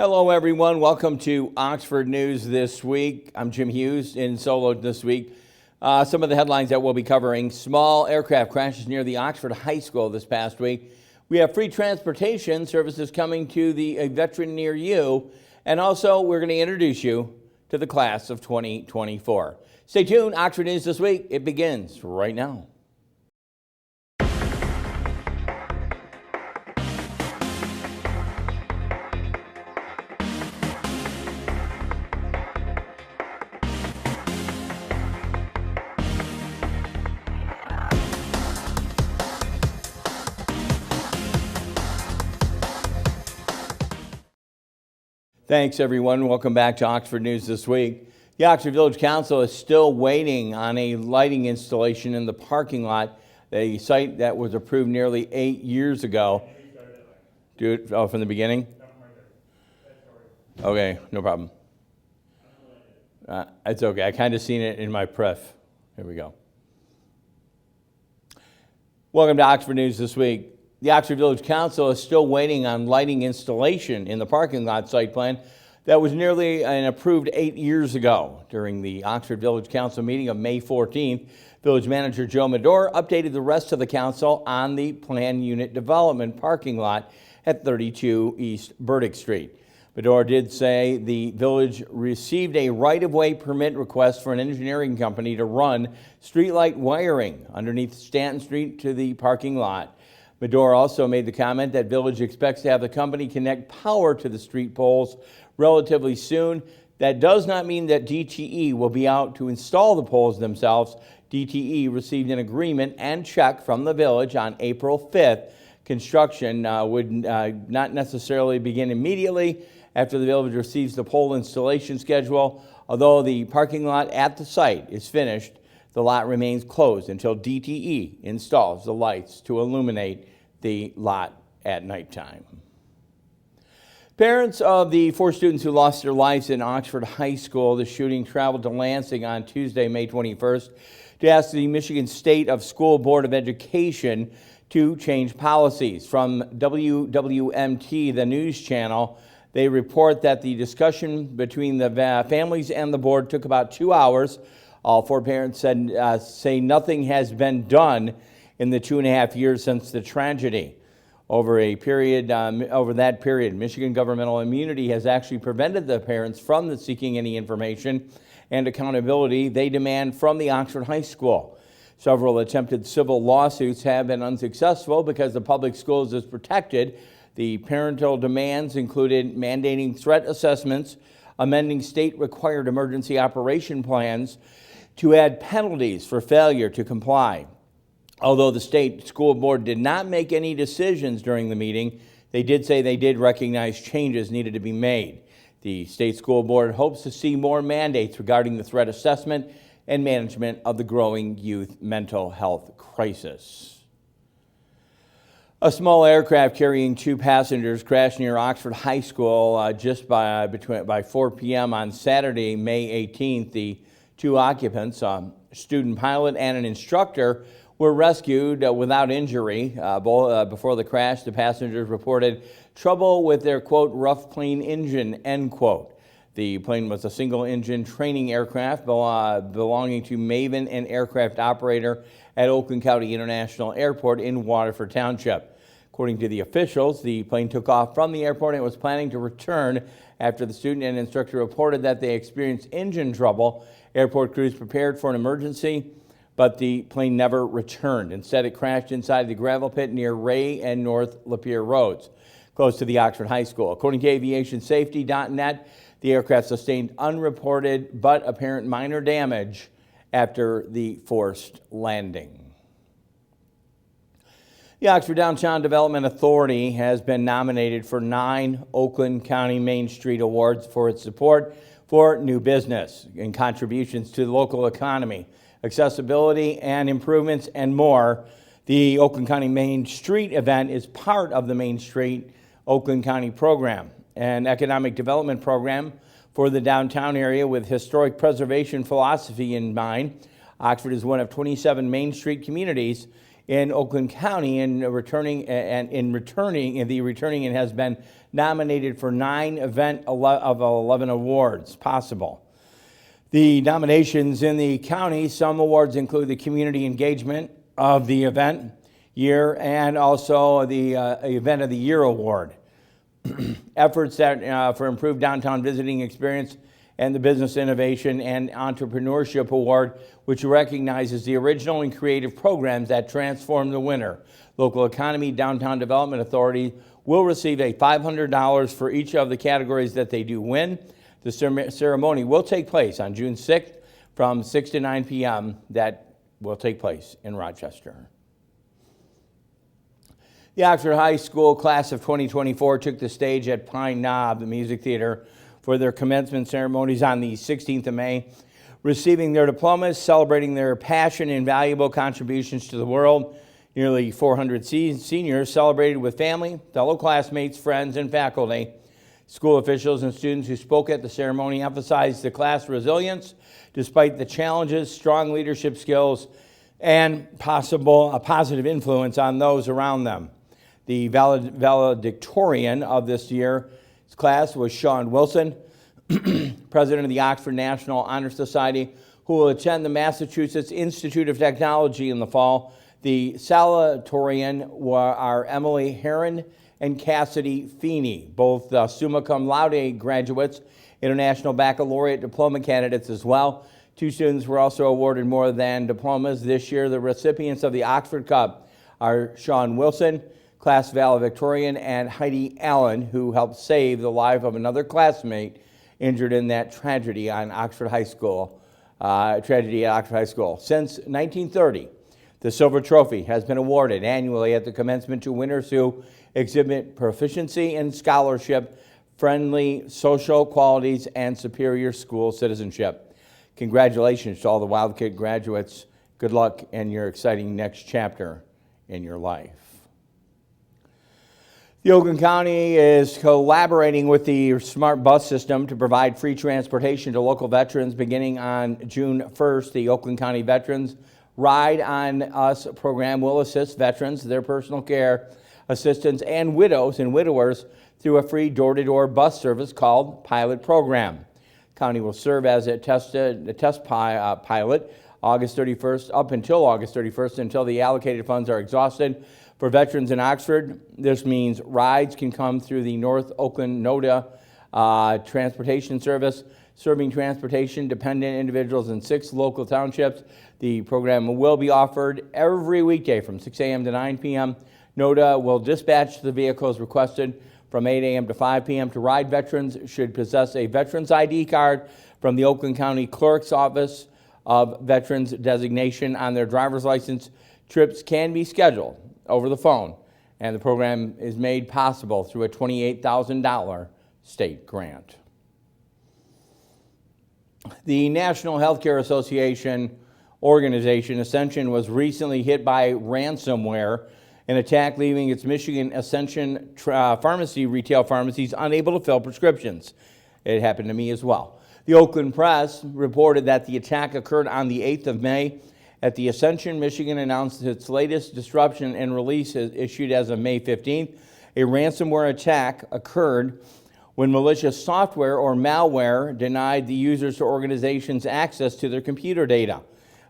Hello, everyone. Welcome to Oxford News This Week. I'm Jim Hughes in solo this week. Some of the headlines that we'll be covering: small aircraft crashes near the Oxford High School this past week. We have free transportation services coming to a veteran near you. And also, we're going to introduce you to the class of 2024. Stay tuned. Oxford News This Week. It begins right now. Thanks, everyone. Welcome back to Oxford News This Week. The Oxford Village Council is still waiting on a lighting installation in the parking lot, a site that was approved nearly 8 years ago. Do it from the beginning? Okay, no problem. It's okay. I kind of seen it in my pref. Here we go. Welcome to Oxford News This Week. The Oxford Village Council is still waiting on lighting installation in the parking lot site plan that was nearly approved 8 years ago. During the Oxford Village Council meeting of May 14th, Village Manager Joe Medore updated the rest of the council on the planned unit development parking lot at 32 East Burdick Street. Medore did say the village received a right-of-way permit request for an engineering company to run streetlight wiring underneath Stanton Street to the parking lot. Medore also made the comment that Village expects to have the company connect power to the street poles relatively soon. That does not mean that DTE will be out to install the poles themselves. DTE received an agreement and check from the Village on April 5th. Construction would not necessarily begin immediately after the Village receives the pole installation schedule. Although the parking lot at the site is finished, the lot remains closed until DTE installs the lights to illuminate the lot at nighttime. Parents of the 4 students who lost their lives in Oxford High School, the shooting, traveled to Lansing on Tuesday, May 21st, to ask the Michigan State School Board of Education to change policies. From WWMT, the news channel, they report that the discussion between the families and the board took about 2 hours. All 4 parents say nothing has been done in the 2.5 years since the tragedy. Over that period, Michigan governmental immunity has actually prevented the parents from seeking any information and accountability they demand from the Oxford High School. Several attempted civil lawsuits have been unsuccessful because the public schools is protected. The parental demands included mandating threat assessments, amending state-required emergency operation plans, to add penalties for failure to comply. Although the state school board did not make any decisions during the meeting, they did say they did recognize changes needed to be made. The state school board hopes to see more mandates regarding the threat assessment and management of the growing youth mental health crisis. A small aircraft carrying 2 passengers crashed near Oxford High School just by 4 p.m. on Saturday, May 18th. The 2 occupants, a student pilot and an instructor, were rescued without injury. Before the crash, the passengers reported trouble with their, quote, rough plane engine, end quote. The plane was a single-engine training aircraft belonging to Maven, an aircraft operator at Oakland County International Airport in Waterford Township. According to the officials, the plane took off from the airport and was planning to return after the student and instructor reported that they experienced engine trouble. Airport crews prepared for an emergency, but the plane never returned. Instead, it crashed inside the gravel pit near Ray and North Lapeer Roads, close to the Oxford High School. According to aviationsafety.net, the aircraft sustained unreported but apparent minor damage after the forced landing. The Oxford Downtown Development Authority has been nominated for 9 Oakland County Main Street Awards for its support for new business and contributions to the local economy, accessibility and improvements, and more. The Oakland County Main Street event is part of the Main Street Oakland County program, an economic development program for the downtown area with historic preservation philosophy in mind. Oxford is one of 27 Main Street communities in Oakland County and the returning and has been nominated for 9 of 11 awards possible. The nominations in the county, some awards include the Community Engagement of the Event Year and also the Event of the Year Award. Efforts for improved downtown visiting experience and the Business Innovation and Entrepreneurship Award, which recognizes the original and creative programs that transform the winner. Local Economy Downtown Development Authority will receive a $500 for each of the categories that they do win. The ceremony will take place on June 6th from 6 to 9 p.m. That will take place in Rochester. The Oxford High School class of 2024 took the stage at Pine Knob, the Music Theater, for their commencement ceremonies on the 16th of May, receiving their diplomas, celebrating their passion and valuable contributions to the world. Nearly 400 seniors celebrated with family, fellow classmates, friends, and faculty. School officials and students who spoke at the ceremony emphasized the class resilience despite the challenges, strong leadership skills, and a positive influence on those around them. The valedictorian of this year's class was Sean Wilson, president of the Oxford National Honor Society, who will attend the Massachusetts Institute of Technology in the fall. The salutatorian are Emily Heron and Cassidy Feeney, both summa cum laude graduates, International Baccalaureate diploma candidates as well. 2 students were also awarded more than diplomas this year. The recipients of the Oxford Cup are Sean Wilson, class valedictorian, and Heidi Allen, who helped save the life of another classmate injured in that tragedy at Oxford High School. Since 1930, the Silver Trophy has been awarded annually at the commencement to winners who exhibit proficiency in scholarship, friendly social qualities, and superior school citizenship. Congratulations to all the Wildcat graduates. Good luck in your exciting next chapter in your life. The Oakland County is collaborating with the Smart Bus System to provide free transportation to local veterans beginning on June 1st. The Oakland County Veterans Ride on Us program will assist veterans, their personal care assistants, and widows and widowers through a free door-to-door bus service called Pilot Program. County will serve as a test pilot August 31st up until August 31st until the allocated funds are exhausted. For veterans in Oxford, this means rides can come through the North Oakland NODA transportation service, serving transportation-dependent individuals in 6 local townships. The program will be offered every weekday from 6 a.m. to 9 p.m. NODA will dispatch the vehicles requested from 8 a.m. to 5 p.m. to ride. Veterans should possess a Veterans ID card from the Oakland County Clerk's Office of Veterans Designation on their driver's license. Trips can be scheduled over the phone, and the program is made possible through a $28,000 state grant. The National Healthcare Association organization, Ascension, was recently hit by ransomware, an attack leaving its Michigan Ascension retail pharmacies unable to fill prescriptions. It happened to me as well. The Oakland Press reported that the attack occurred on the 8th of May. At the Ascension, Michigan announced its latest disruption and release issued as of May 15th. A ransomware attack occurred when malicious software or malware denied the users or organizations access to their computer data,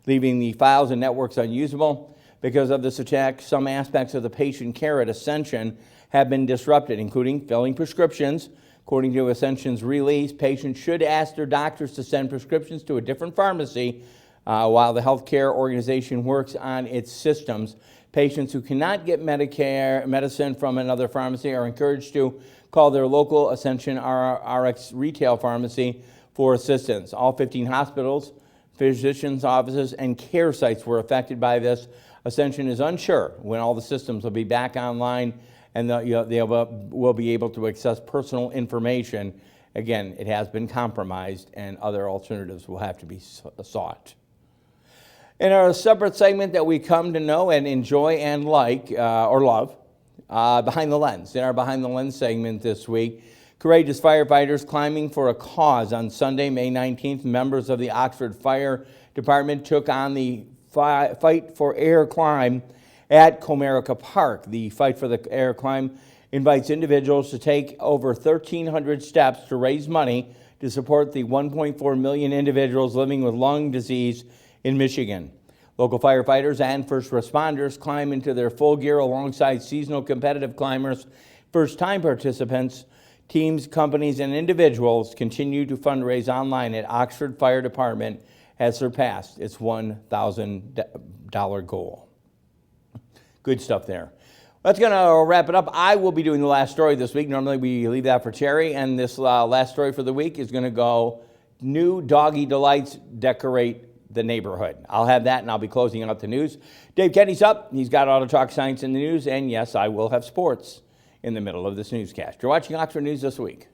leaving the files and networks unusable. Because of this attack, some aspects of the patient care at Ascension have been disrupted, including filling prescriptions. According to Ascension's release, patients should ask their doctors to send prescriptions to a different pharmacy while the healthcare organization works on its systems. Patients who cannot get medicine from another pharmacy are encouraged to call their local Ascension RX retail pharmacy for assistance. All 15 hospitals, physicians' offices, and care sites were affected by this. Ascension is unsure when all the systems will be back online and they will be able to access personal information. Again, it has been compromised and other alternatives will have to be sought. In our separate segment that we come to know and enjoy and like or love, Behind the Lens. In our Behind the Lens segment this week, courageous firefighters climbing for a cause. On Sunday, May 19th, members of the Oxford Fire Department took on the Fight for Air climb at Comerica Park. The Fight for the Air climb invites individuals to take over 1,300 steps to raise money to support the 1.4 million individuals living with lung disease in Michigan. Local firefighters and first responders climb into their full gear alongside seasonal competitive climbers. First-time participants, teams, companies, and individuals continue to fundraise online at Oxford Fire Department has surpassed its $1,000 goal. Good stuff there. That's going to wrap it up. I will be doing the last story this week. Normally we leave that for Terry, and this last story for the week is going to go, new doggy delights decorate the neighborhood. I'll have that, and I'll be closing out the news. Dave Kenny's up. He's got Auto Talk, Science, in the news, and yes, I will have sports in the middle of this newscast. You're watching Oxford News This Week.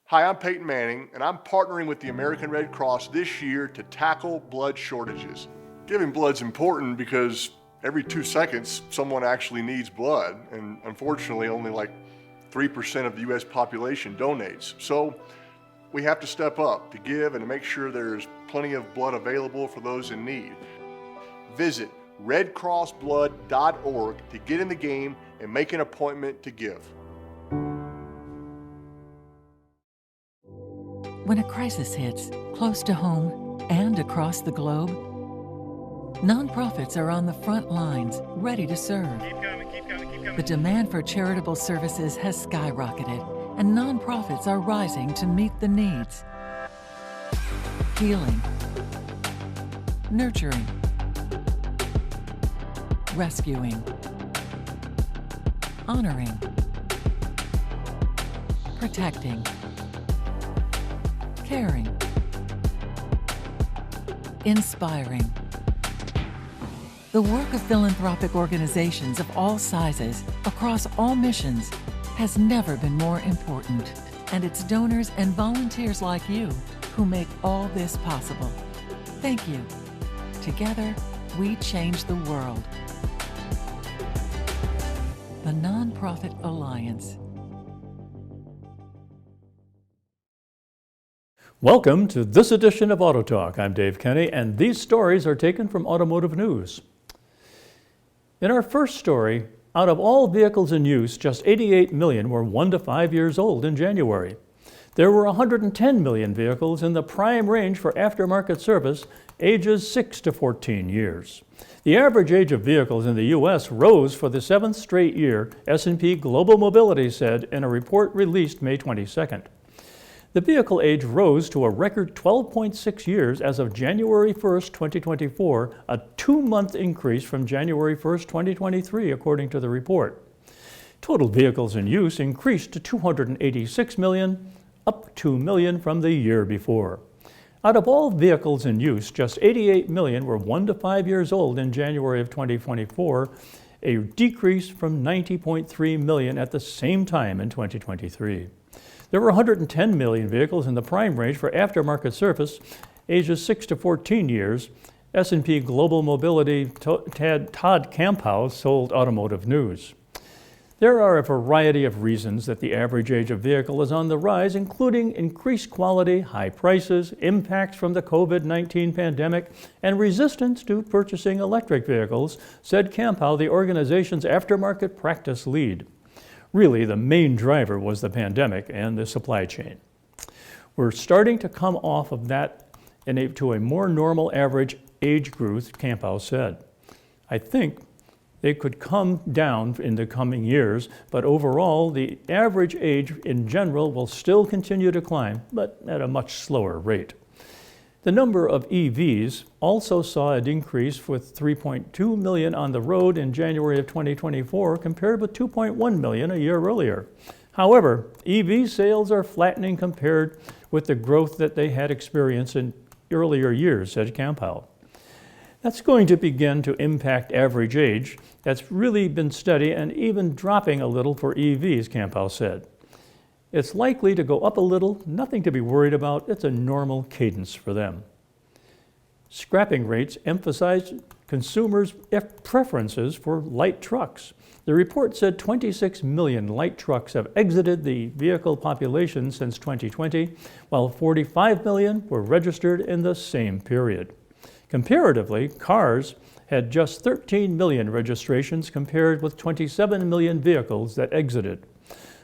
Hi, I'm Peyton Manning, and I'm partnering with the American Red Cross this year to tackle blood shortages. Giving blood's important because every 2 seconds, someone actually needs blood, and unfortunately, only like 3% of the U.S. population donates. So we have to step up to give and to make sure there's plenty of blood available for those in need. Visit redcrossblood.org to get in the game and make an appointment to give. When a crisis hits, close to home and across the globe, nonprofits are on the front lines, ready to serve. Keep coming. The demand for charitable services has skyrocketed, and nonprofits are rising to meet the needs. Healing, nurturing, rescuing, honoring, protecting, caring, inspiring. The work of philanthropic organizations of all sizes, across all missions, has never been more important. And it's donors and volunteers like you who make all this possible. Thank you. Together, we change the world. The Nonprofit Alliance. Welcome to this edition of Auto Talk. I'm Dave Kenny, and these stories are taken from Automotive News. In our first story, out of all vehicles in use, just 88 million were 1 to 5 years old in January. There were 110 million vehicles in the prime range for aftermarket service, ages 6 to 14 years. The average age of vehicles in the U.S. rose for the 7th straight year, S&P Global Mobility said in a report released May 22nd. The vehicle age rose to a record 12.6 years as of January 1st, 2024, a 2-month increase from January 1st, 2023, according to the report. Total vehicles in use increased to 286 million, up 2 million from the year before. Out of all vehicles in use, just 88 million were 1 to 5 years old in January of 2024, a decrease from 90.3 million at the same time in 2023. There were 110 million vehicles in the prime range for aftermarket service, ages 6 to 14 years. S&P Global Mobility Todd Camphouse told Automotive News. There are a variety of reasons that the average age of vehicle is on the rise, including increased quality, high prices, impacts from the COVID-19 pandemic, and resistance to purchasing electric vehicles, said Camphouse, the organization's aftermarket practice lead. Really, the main driver was the pandemic and the supply chain. We're starting to come off of that to a more normal average age growth, Camphouse said. I think they could come down in the coming years, but overall, the average age in general will still continue to climb, but at a much slower rate. The number of EVs also saw an increase with 3.2 million on the road in January of 2024 compared with 2.1 million a year earlier. However, EV sales are flattening compared with the growth that they had experienced in earlier years, said Camphouse. That's going to begin to impact average age. That's really been steady and even dropping a little for EVs, Camphouse said. It's likely to go up a little, nothing to be worried about. It's a normal cadence for them. Scrapping rates emphasize consumers' preferences for light trucks. The report said 26 million light trucks have exited the vehicle population since 2020, while 45 million were registered in the same period. Comparatively, cars had just 13 million registrations compared with 27 million vehicles that exited.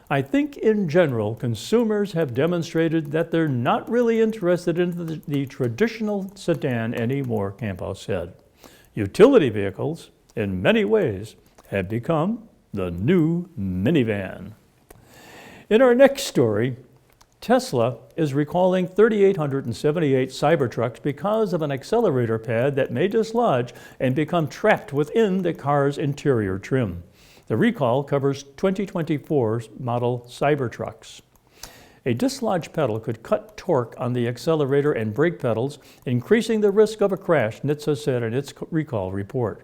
I think in general, consumers have demonstrated that they're not really interested in the traditional sedan anymore, Campos said. Utility vehicles, in many ways, have become the new minivan. In our next story, Tesla is recalling 3,878 Cybertrucks because of an accelerator pad that may dislodge and become trapped within the car's interior trim. The recall covers 2024 model Cybertrucks. A dislodged pedal could cut torque on the accelerator and brake pedals, increasing the risk of a crash, NHTSA said in its recall report.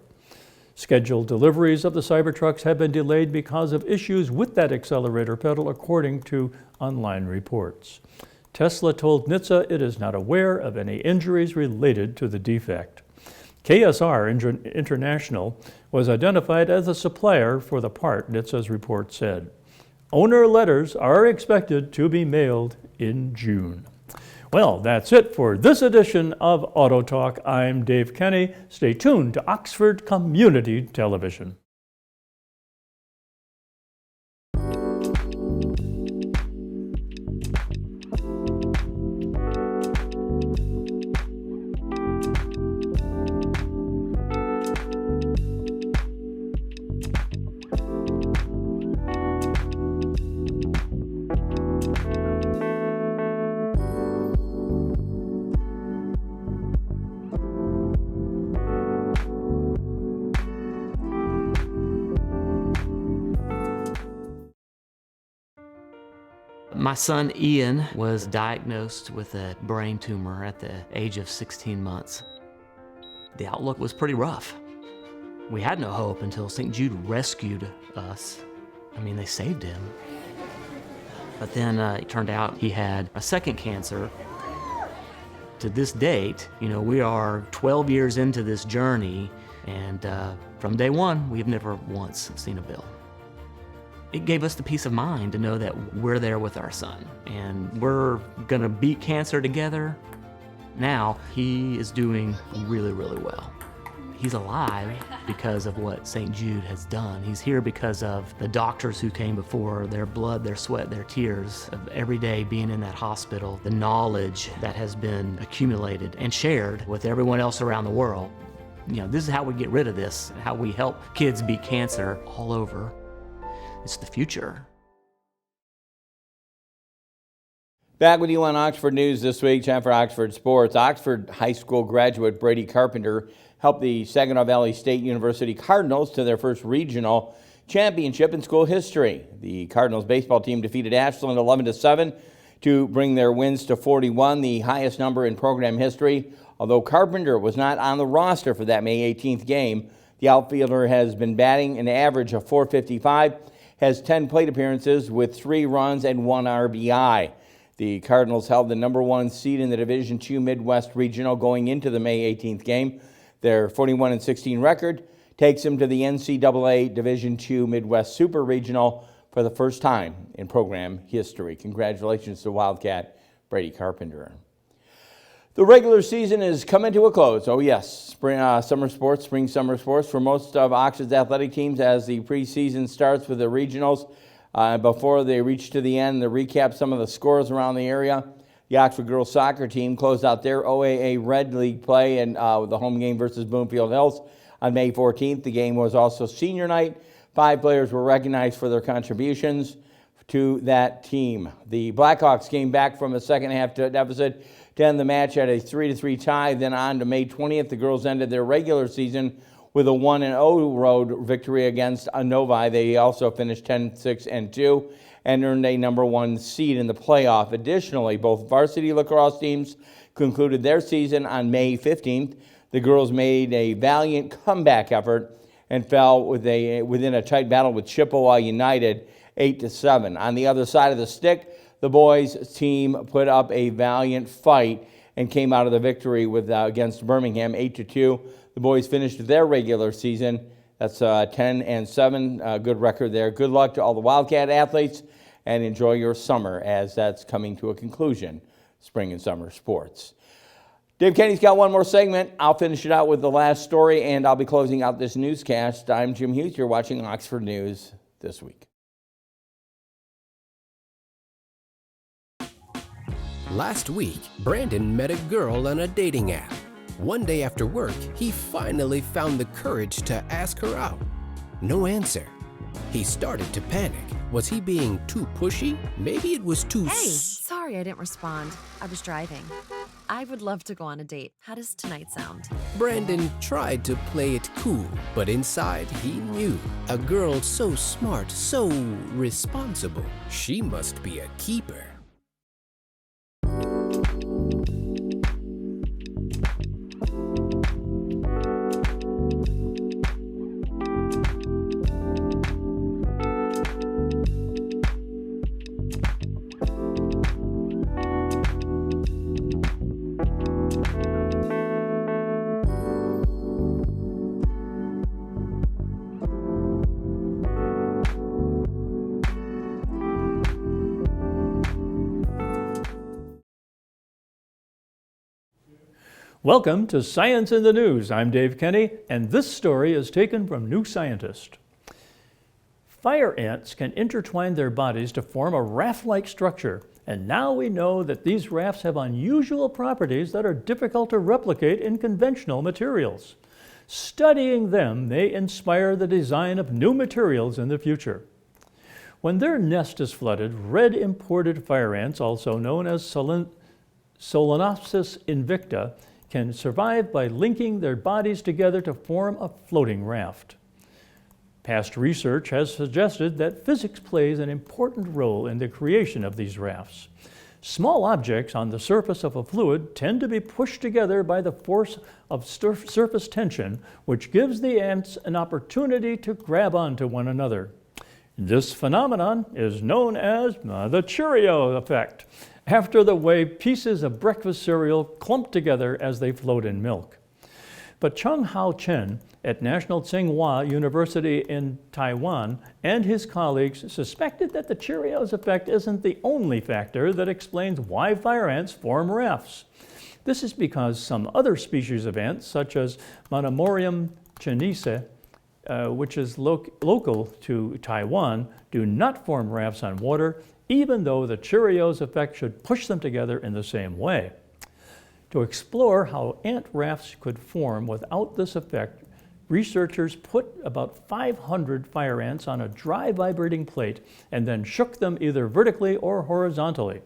Scheduled deliveries of the Cybertrucks have been delayed because of issues with that accelerator pedal, according to online reports. Tesla told NHTSA it is not aware of any injuries related to the defect. KSR International was identified as a supplier for the part, NHTSA's report said. Owner letters are expected to be mailed in June. Well, that's it for this edition of Auto Talk. I'm Dave Kenny. Stay tuned to Oxford Community Television. My son Ian was diagnosed with a brain tumor at the age of 16 months. The outlook was pretty rough. We had no hope until St. Jude rescued us. I mean, they saved him. But then it turned out he had a second cancer. To this date, we are 12 years into this journey, and from day one, we've never once seen a bill. It gave us the peace of mind to know that we're there with our son, and we're gonna beat cancer together. Now, he is doing really, really well. He's alive because of what St. Jude has done. He's here because of the doctors who came before, their blood, their sweat, their tears, of every day being in that hospital, the knowledge that has been accumulated and shared with everyone else around the world. This is how we get rid of this, how we help kids beat cancer all over. It's the future. Back with you on Oxford News this week, time for Oxford Sports. Oxford High School graduate Brady Carpenter helped the Saginaw Valley State University Cardinals to their first regional championship in school history. The Cardinals baseball team defeated Ashland 11-7 to bring their wins to 41, the highest number in program history. Although Carpenter was not on the roster for that May 18th game, the outfielder has been batting an average of .455, has 10 plate appearances with 3 runs and 1 RBI. The Cardinals held the number 1 seed in the Division II Midwest Regional going into the May 18th game. Their 41-16 record takes them to the NCAA Division II Midwest Super Regional for the first time in program history. Congratulations to Wildcat Brady Carpenter. The regular season is coming to a close. Oh yes, spring summer sports for most of Oxford's athletic teams as the preseason starts with the regionals. Before they reach to the end, to recap some of the scores around the area, the Oxford girls soccer team closed out their OAA Red League play and with the home game versus Bloomfield Hills on May 14th. The game was also senior night. 5 players were recognized for their contributions to that team. The Blackhawks came back from a second half deficit to end the match at a 3-3 tie. Then on to May 20th, the girls ended their regular season with a 1-0 road victory against Ontw. They also finished 10-6-2 and earned a number 1 seed in the playoff. Additionally, both varsity lacrosse teams concluded their season on May 15th. The girls made a valiant comeback effort and fell within a tight battle with Chippewa United 8-7. On the other side of the stick, the boys team put up a valiant fight and came out of the victory against Birmingham 8-2. The boys finished their regular season. That's 10-7, good record there. Good luck to all the Wildcat athletes and enjoy your summer as that's coming to a conclusion, spring and summer sports. Dave Kenny's got one more segment. I'll finish it out with the last story, and I'll be closing out this newscast. I'm Jim Hughes. You're watching Oxford News This Week. Last week, Brandon met a girl on a dating app. One day after work, he finally found the courage to ask her out. No answer. He started to panic. Was he being too pushy? Maybe it was too Hey, sorry I didn't respond. I was driving. I would love to go on a date. How does tonight sound? Brandon tried to play it cool, but inside he knew. A girl so smart, so responsible. She must be a keeper. Welcome to Science in the News. I'm Dave Kenny, and this story is taken from New Scientist. Fire ants can intertwine their bodies to form a raft-like structure, and now we know that these rafts have unusual properties that are difficult to replicate in conventional materials. Studying them may inspire the design of new materials in the future. When their nest is flooded, red imported fire ants, also known as Solenopsis invicta, can survive by linking their bodies together to form a floating raft. Past research has suggested that physics plays an important role in the creation of these rafts. Small objects on the surface of a fluid tend to be pushed together by the force of surface tension, which gives the ants an opportunity to grab onto one another. This phenomenon is known as the Cheerio effect, after the way pieces of breakfast cereal clump together as they float in milk. But Chung Hao Chen at National Tsinghua University in Taiwan and his colleagues suspected that the Cheerios effect isn't the only factor that explains why fire ants form rafts. This is because some other species of ants, such as Monomorium chinense, which is local to Taiwan, do not form rafts on water, even though the Cheerios effect should push them together in the same way. To explore how ant rafts could form without this effect, researchers put about 500 fire ants on a dry vibrating plate and then shook them either vertically or horizontally.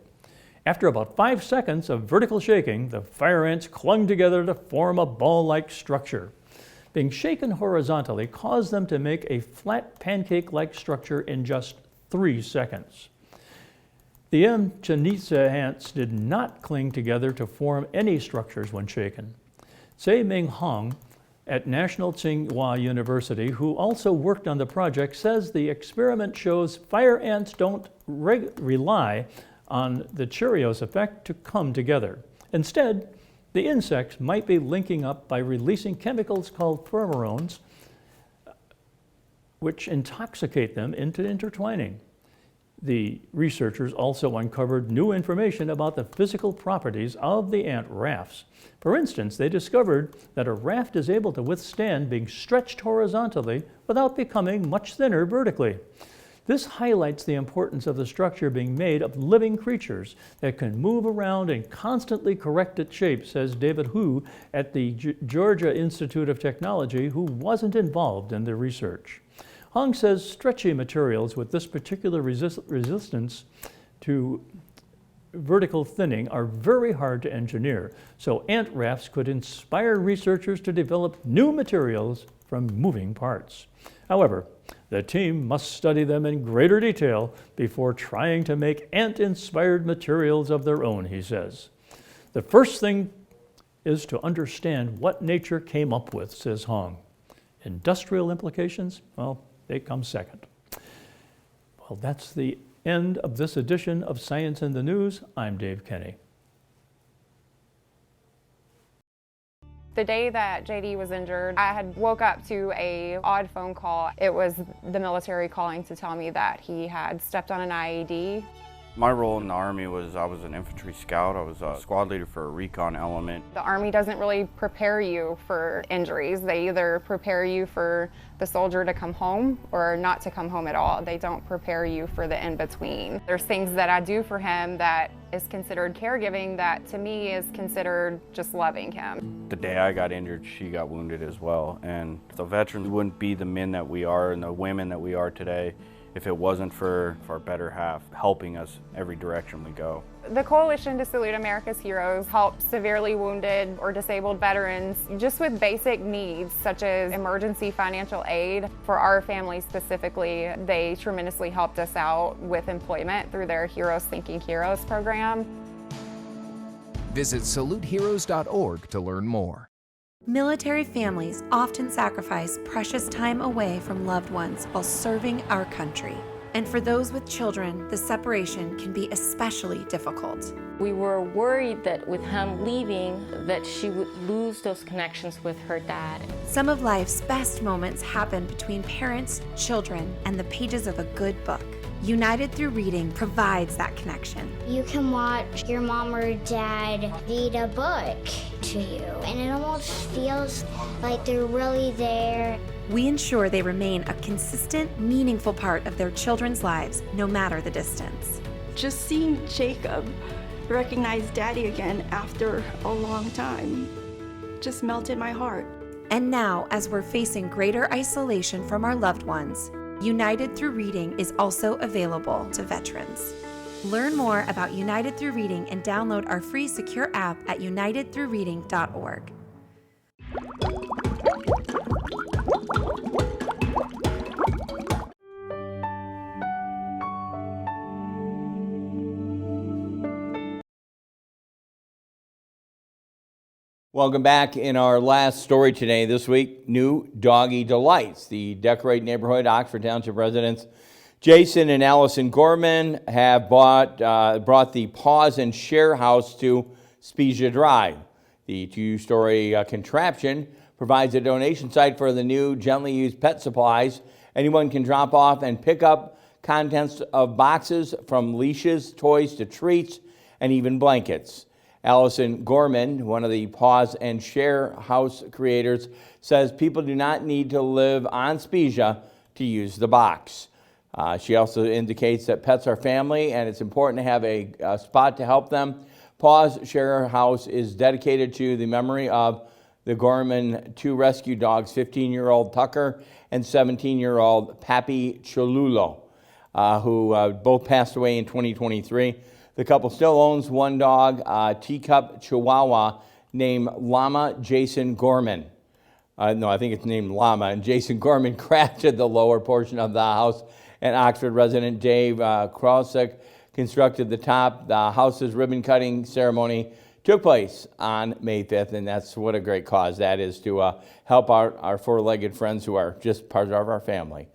After about 5 seconds of vertical shaking, the fire ants clung together to form a ball-like structure. Being shaken horizontally caused them to make a flat pancake-like structure in just 3 seconds. The M. chinense ants did not cling together to form any structures when shaken. Ming Hong at National Tsinghua University, who also worked on the project, says the experiment shows fire ants don't rely on the Cheerios effect to come together. Instead, the insects might be linking up by releasing chemicals called pheromones, which intoxicate them into intertwining. The researchers also uncovered new information about the physical properties of the ant rafts. For instance, they discovered that a raft is able to withstand being stretched horizontally without becoming much thinner vertically. This highlights the importance of the structure being made of living creatures that can move around and constantly correct its shape, says David Hu at the Georgia Institute of Technology, who wasn't involved in the research. Hong says stretchy materials with this particular resistance to vertical thinning are very hard to engineer, so ant rafts could inspire researchers to develop new materials from moving parts. However, the team must study them in greater detail before trying to make ant-inspired materials of their own, he says. The first thing is to understand what nature came up with, says Hong. Industrial implications? Well, they come second. Well, that's the end of this edition of Science in the News. I'm Dave Kenny. The day that JD was injured, I had woke up to an odd phone call. It was the military calling to tell me that he had stepped on an IED. My role in the Army was I was an infantry scout. I was a squad leader for a recon element. The Army doesn't really prepare you for injuries. They either prepare you for the soldier to come home or not to come home at all. They don't prepare you for the in-between. There's things that I do for him that is considered caregiving that to me is considered just loving him. The day I got injured, she got wounded as well. And the veterans wouldn't be the men that we are and the women that we are today if it wasn't for our better half helping us every direction we go. The Coalition to Salute America's Heroes helps severely wounded or disabled veterans just with basic needs such as emergency financial aid. For our family specifically, they tremendously helped us out with employment through their Heroes Thinking Heroes program. Visit saluteheroes.org to learn more. Military families often sacrifice precious time away from loved ones while serving our country. And for those with children, the separation can be especially difficult. We were worried that with him leaving, that she would lose those connections with her dad. Some of life's best moments happen between parents, children, and the pages of a good book. United Through Reading provides that connection. You can watch your mom or dad read a book to you, and it almost feels like they're really there. We ensure they remain a consistent, meaningful part of their children's lives, no matter the distance. Just seeing Jacob recognize Daddy again after a long time just melted my heart. And now, as we're facing greater isolation from our loved ones, United Through Reading is also available to veterans. Learn more about United Through Reading and download our free secure app at unitedthroughreading.org. Welcome back. In our last story today, this week, new doggy delights. The Decorate neighborhood Oxford Township residents Jason and Allison Gorman have brought the Pause and Share house to Spesia Drive. The two-story contraption provides a donation site for the new gently used pet supplies. Anyone can drop off and pick up contents of boxes from leashes, toys to treats, and even blankets. Allison Gorman, one of the Pause and Share house creators, says people do not need to live on Spesia to use the box. She also indicates that pets are family and it's important to have a spot to help them. Pause Share House is dedicated to the memory of the Gorman two rescue dogs, 15-year-old Tucker and 17-year-old Pappy Cholulo, who both passed away in 2023. The couple still owns one dog, a teacup Chihuahua named Llama Jason Gorman. No, I think it's named Llama. And Jason Gorman crafted the lower portion of the house, and Oxford resident Dave Krausick constructed the top. The house's ribbon cutting ceremony took place on May 5th, and that's what a great cause that is, to help out our four-legged friends who are just part of our family.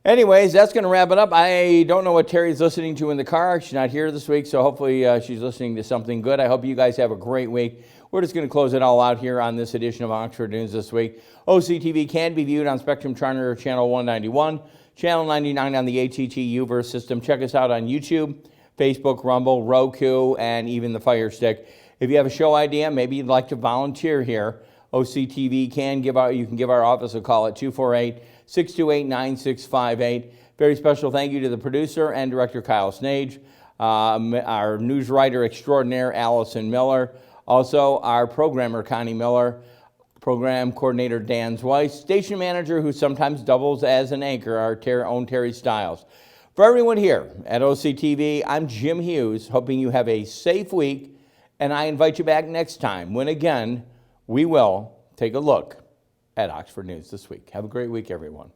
Anyways, that's going to wrap it up. I don't know what Terry's listening to in the car. She's not here this week, so hopefully she's listening to something good. I hope you guys have a great week. We're just going to close it all out here on this edition of Oxford News This Week. OCTV can be viewed on Spectrum Charter Channel 191, Channel 99 on the ATT Uverse system. Check us out on YouTube, Facebook, Rumble, Roku, and even the Fire Stick. If you have a show idea, maybe you'd like to volunteer here, OCTV can give our office a call at 248-628-9658. Very special thank you to the producer and director, Kyle Snage, our news writer extraordinaire, Allison Miller, also our programmer, Connie Miller, program coordinator, Dan Zweiss, station manager, who sometimes doubles as an anchor, our own Terry Stiles. For everyone here at OCTV, I'm Jim Hughes, hoping you have a safe week, and I invite you back next time when, again, we will take a look at Oxford News This Week. Have a great week, everyone.